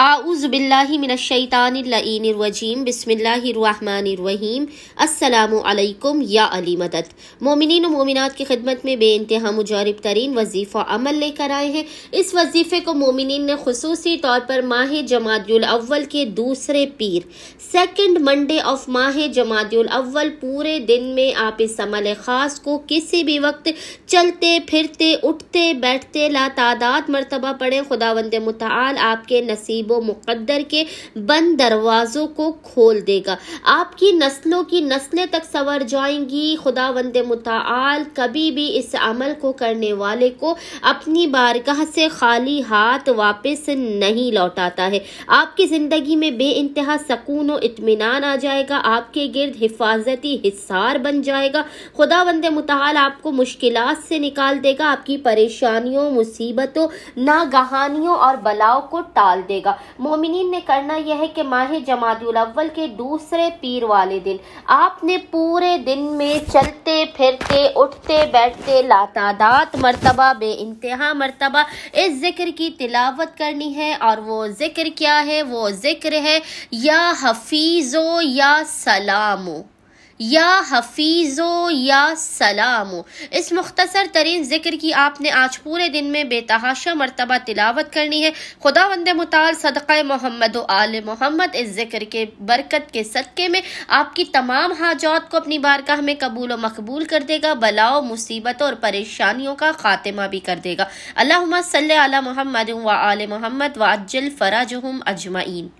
आऊज़ु बिल्लाहि मिनश्शैतानिर्रजीम बिस्मिल्लाहिर्रहमानिर्रहीम। अस्सलामु अलैकुम या अली मदद। मोमिनीन और मोमिनात की खिदमत में बेइंतहा मुजारिब तरीन वजीफ़ा अमल लेकर आए हैं। इस वजीफ़े को मोमिनीन ने खुसूसी तौर पर माह जमादियुल अव्वल के दूसरे पीर सेकंड मंडे ऑफ माह जमादियुल अव्वल पूरे दिन में आप इस अमल ख़ास को किसी भी वक्त चलते फिरते उठते बैठते लातादाद मरतबा पढ़ें। खुदावंद मुतआल आपके नसीब मुक़द्दर के बंद दरवाजों को खोल देगा। आपकी नस्लों की नस्लें तक संवर जाएंगी। खुदावंद मुतआल कभी भी इस अमल को करने वाले को अपनी बारगाह से खाली हाथ वापस नहीं लौटाता है। आपकी ज़िंदगी में बेइंतहा सकून और इत्मीनान आ जाएगा। आपके गिर्द हिफाजती हिसार बन जाएगा। खुदावंद मुतआल आपको मुश्किलात से निकाल देगा। आपकी परेशानियों, मुसीबतों, नागहानियों और बलाओं को टाल देगा। मोमिनीन ने करना यह है कि माह जमादियुल अव्वल के दूसरे पीर वाले दिन आपने पूरे दिन में चलते फिरते उठते बैठते लातादाद मरतबा बेइंतहा मरतबा इस जिक्र की तिलावत करनी है। और वो जिक्र क्या है? वो जिक्र है या हफीज़ो या सलामो, या हफीज़ो या सलामो। इस मुख्तसर तरीन जिक्र की आपने आज पूरे दिन में बेतहाशा मरतबा तिलावत करनी है। खुदावंद मुताल सदक़े मोहम्मद व आले मोहम्मद इस जिक्र के बरकत के सदक़े में आपकी तमाम हाजात को अपनी बारगाह में कबूल व मकबूल कर देगा। बलाओं, मुसीबतों और परेशानियों का खात्मा भी कर देगा। अल्लाहुम्मा सल्ली अला मुहम्मद व आले मोहम्मद व अज्जिल फराजहुम अजमईन।